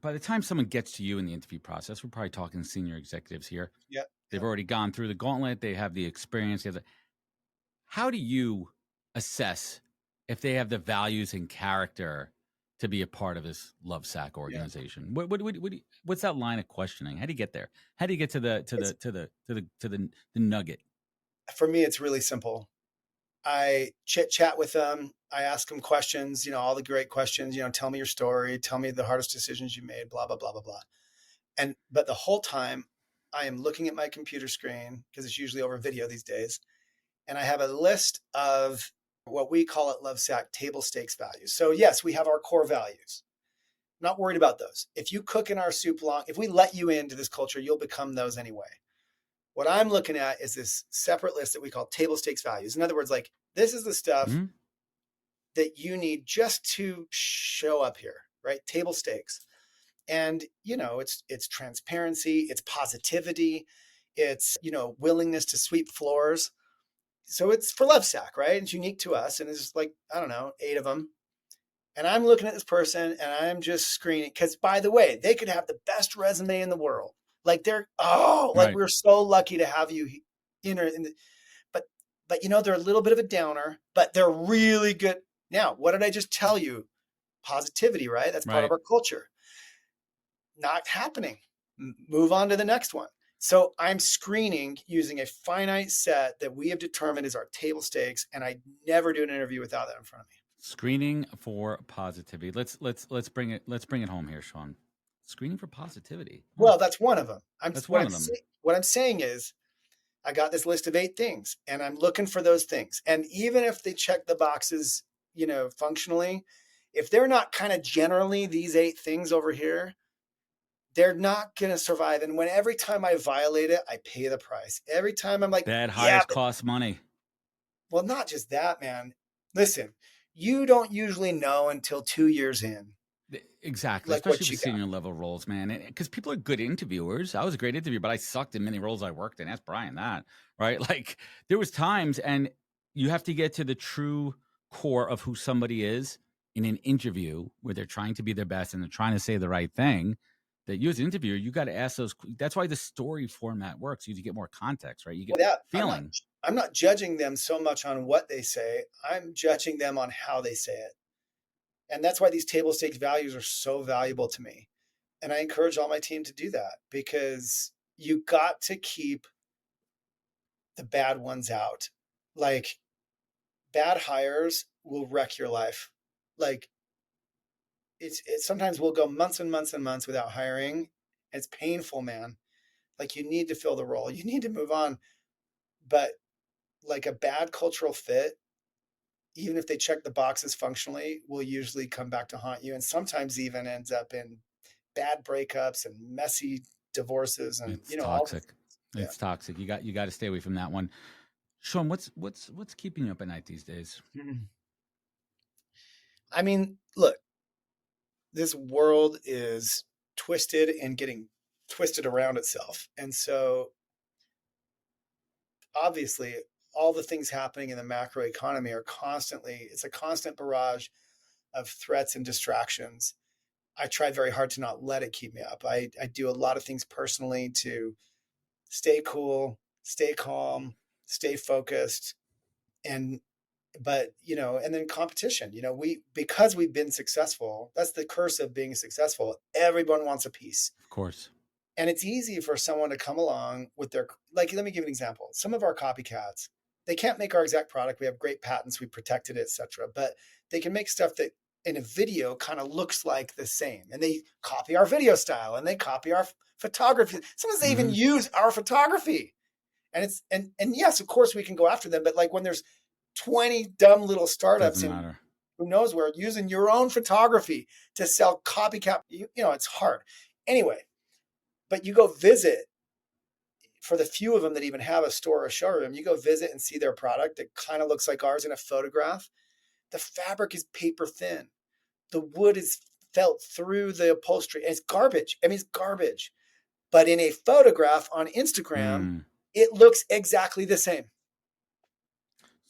By the time someone gets to you in the interview process, we're probably talking senior executives here.
Yeah.
They've already gone through the gauntlet. They have the experience. How do you assess if they have the values and character to be a part of this Lovesac organization? Yeah. What's that line of questioning? How do you get there? How do you get to the nugget?
For me, it's really simple. I chit chat with them. I ask them questions, all the great questions, tell me your story, tell me the hardest decisions you made, blah, blah, blah, blah, blah. But the whole time I am looking at my computer screen, because it's usually over video these days. And I have a list of what we call at Lovesac table stakes values. So yes, we have our core values. I'm not worried about those. If you cook in our soup long, if we let you into this culture, you'll become those anyway. What I'm looking at is this separate list that we call table stakes values. In other words, like, this is the stuff that you need just to show up here, right? Table stakes. And, it's transparency, it's positivity, it's, willingness to sweep floors. So it's for Lovesac, right? It's unique to us. And it's like, I don't know, 8 of them. And I'm looking at this person and I'm just screening. Because, by the way, they could have the best resume in the world. Like, we're so lucky to have you but they're a little bit of a downer, but they're really good. Now, what did I just tell you? Positivity, right? That's part of our culture. Not happening. Move on to the next one. So I'm screening using a finite set that we have determined is our table stakes, and I never do an interview without that in front of me.
Screening for positivity. Let's bring it home here, Shawn. Screening for positivity.
Well, that's one of them. What I'm saying is, I got this list of 8 things, and I'm looking for those things. And even if they check the boxes, functionally, if they're not kind of generally these 8 things over here, they're not going to survive. And every time I violate it, I pay the price. Every time I'm like,
that hires costs money.
Well, not just that, man. Listen, you don't usually know until 2 years in.
Exactly. Like, especially with senior level roles, man. Because people are good interviewers. I was a great interviewer, but I sucked in many roles I worked in. Ask Brian that, right? Like, there was times, and you have to get to the true core of who somebody is in an interview where they're trying to be their best and they're trying to say the right thing. That you as an interviewer, you got to ask those. That's why the story format works. You get more context, right? You get feeling.
I'm not judging them so much on what they say. I'm judging them on how they say it. And that's why these table stakes values are so valuable to me. And I encourage all my team to do that, because you got to keep the bad ones out. Like, bad hires will wreck your life. Like, it's sometimes we'll go months and months and months without hiring. It's painful, man. Like, you need to fill the role. You need to move on. But like, a bad cultural fit, even if they check the boxes functionally, will usually come back to haunt you. And sometimes even ends up in bad breakups and messy divorces. And,
it's toxic. It's toxic. You got to stay away from that one. Shawn, what's keeping you up at night these days?
I mean, look, this world is twisted and getting twisted around itself. And so obviously all the things happening in the macro economy are it's a constant barrage of threats and distractions. I try very hard to not let it keep me up. I do a lot of things personally to stay cool, stay calm, stay focused. But and then competition, because we've been successful, that's the curse of being successful. Everyone wants a piece.
Of course.
And it's easy for someone to come along with their, like, let me give you an example. Some of our copycats, they can't make our exact product. We have great patents, we protected it, etc. But they can make stuff that in a video kind of looks like the same. And they copy our video style and they copy our photography. Sometimes they even use our photography. And it's and yes, of course we can go after them. But like when there's 20 dumb little startups
Doesn't
in
matter.
who knows where using your own photography to sell copycat, it's hard. Anyway, but you go visit, for the few of them that even have a store or a showroom, you go visit and see their product that kind of looks like ours in a photograph. The fabric is paper thin. The wood is felt through the upholstery. And it's garbage. I mean, it's garbage. But in a photograph on Instagram, it looks exactly the same.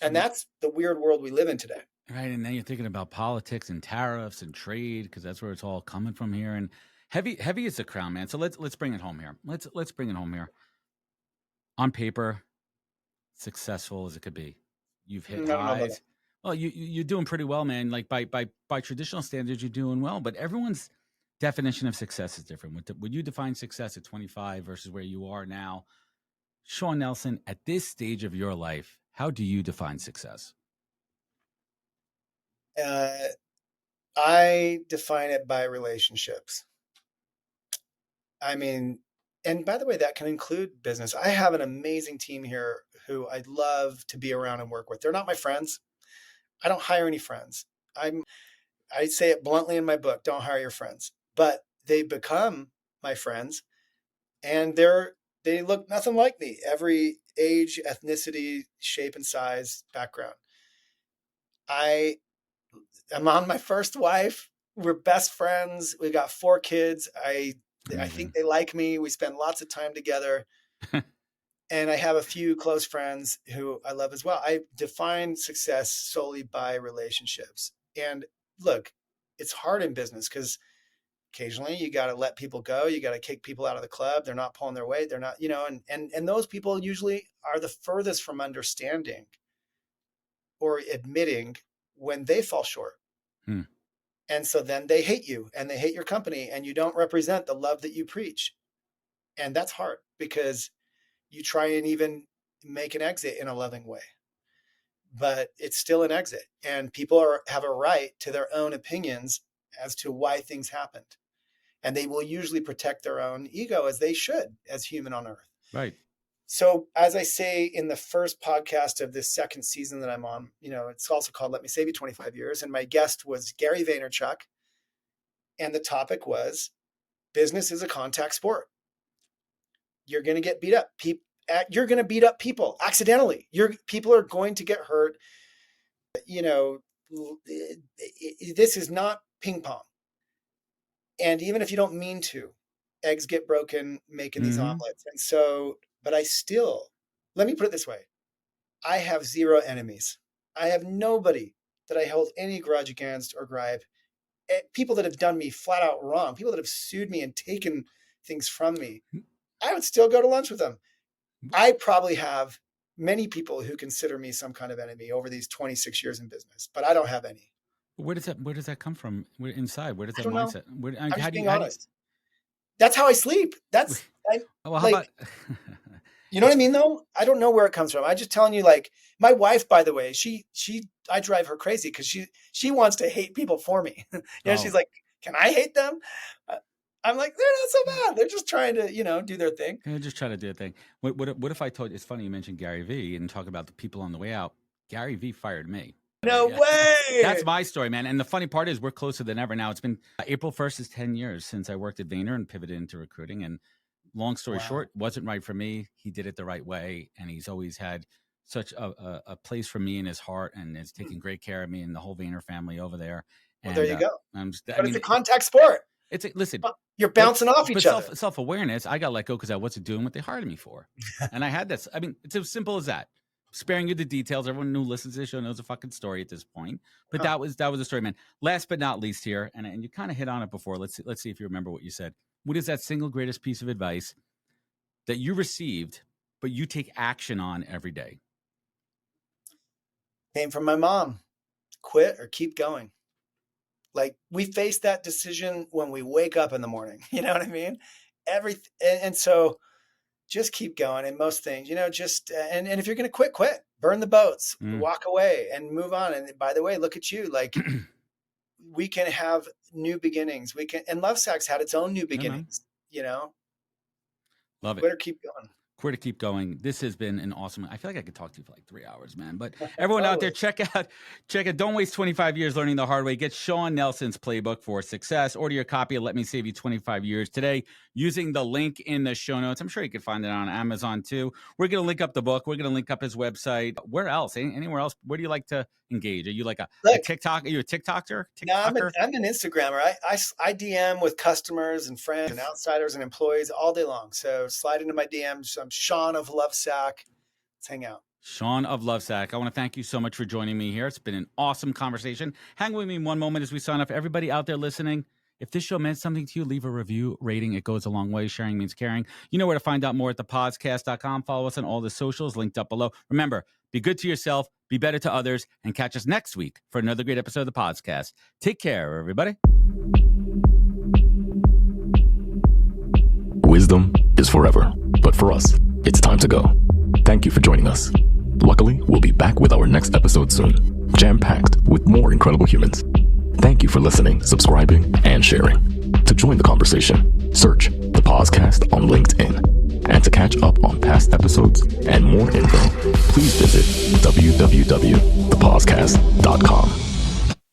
And that's the weird world we live in today.
Right. And then you're thinking about politics and tariffs and trade, because that's where it's all coming from here. And heavy is the crown, man. So let's bring it home here. Let's bring it home here. On paper, successful as it could be. You've hit highs. Well, you're doing pretty well, man. Like by traditional standards, you're doing well. But everyone's definition of success is different. Would you define success at 25 versus where you are now? Shawn Nelson, at this stage of your life, how do you define success?
I define it by relationships. I mean, and by the way, that can include business. I have an amazing team here who I love to be around and work with. They're not my friends. I don't hire any friends. I say it bluntly in my book, don't hire your friends. But they become my friends, and they look nothing like me. Every age, ethnicity, shape and size, background. I'm on my first wife. We're best friends. We got 4 kids. I think they like me. We spend lots of time together. And I have a few close friends who I love as well. I define success solely by relationships. And look, it's hard in business because occasionally you got to let people go. You got to kick people out of the club. They're not pulling their weight. They're not, and those people usually are the furthest from understanding or admitting when they fall short. And so then they hate you and they hate your company and you don't represent the love that you preach. And that's hard because you try and even make an exit in a loving way, but it's still an exit. And people have a right to their own opinions as to why things happened. And they will usually protect their own ego, as they should, as human on earth.
Right.
So as I say in the first podcast of this second season that I'm on, it's also called Let Me Save You 25 Years. And my guest was Gary Vaynerchuk. And the topic was business is a contact sport. You're going to get beat up. You're going to beat up people accidentally. People are going to get hurt. This is not ping pong. And even if you don't mean to, eggs get broken making these omelets. And so, but let me put it this way. I have 0 enemies. I have nobody that I hold any grudge against or gripe. People that have done me flat out wrong, people that have sued me and taken things from me, I would still go to lunch with them. I probably have many people who consider me some kind of enemy over these 26 years in business, but I don't have any.
Where does that come from? Inside? Where does that mindset?
I'm just being honest. That's how I sleep.
Well, how about?
You know what I mean, though? I don't know where it comes from. I'm just telling you, like, my wife, by the way, I drive her crazy because she wants to hate people for me. She's like, can I hate them? I'm like, they're not so bad. They're just trying to, do their thing.
They're just trying to do their thing. What if I told you, it's funny you mentioned Gary Vee and talk about the people on the way out. Gary Vee fired me.
No way.
That's my story, man. And the funny part is we're closer than ever now. It's been April 1st is 10 years since I worked at Vayner and pivoted into recruiting. And long story short, wasn't right for me. He did it the right way. And he's always had such a place for me in his heart and is taking great care of me and the whole Vayner family over there.
Well, there you go.
But
it's a contact sport.
Listen,
you're bouncing off each other.
Self-awareness, I got let go because I wasn't doing what they hired me for. And I had this. I mean, it's as simple as that. Sparing you the details. Everyone who listens to this show knows a fucking story at this point. But that was the story, man. Last but not least here, and you kind of hit on it before. Let's see if you remember what you said. What is that single greatest piece of advice that you received, but you take action on every day?
Came from my mom. Quit or keep going. Like, we face that decision when we wake up in the morning. You know what I mean? everything. And so just keep going in most things, just, and if you're going to quit, burn the boats, walk away and move on. And by the way, look at you, like we can have new beginnings. And Lovesack's had its own new beginnings,
Love it.
Better keep going.
Where to keep going. This has been an awesome. I feel like I could talk to you for like 3 hours, man. But everyone out there, check out. Don't waste 25 years learning the hard way. Get Shawn Nelson's playbook for success. Order your copy of Let Me Save You 25 Years today using the link in the show notes. I'm sure you can find it on Amazon too. We're going to link up the book. We're going to link up his website. Where else? Anywhere else? Where do you like to engage? Are you like a TikTok? Are you a TikToker?
No, I'm an Instagrammer. I DM with customers and friends and outsiders and employees all day long. So slide into my DMs. I'm Shawn of Lovesack. Let's hang out.
Shawn of Lovesack. I want to thank you so much for joining me here. It's been an awesome conversation. Hang with me one moment as we sign off. Everybody out there listening, if this show meant something to you, leave a review, rating. It goes a long way. Sharing means caring. You know where to find out more at thepodcast.com. Follow us on all the socials linked up below. Remember, be good to yourself, be better to others, and catch us next week for another great episode of the podcast. Take care, everybody.
Wisdom is forever, but for us, it's time to go. Thank you for joining us. Luckily, we'll be back with our next episode soon, jam-packed with more incredible humans. Thank you for listening, subscribing, and sharing. To join the conversation, search the podcast on LinkedIn. And to catch up on past episodes and more info, please visit www.thepodcast.com.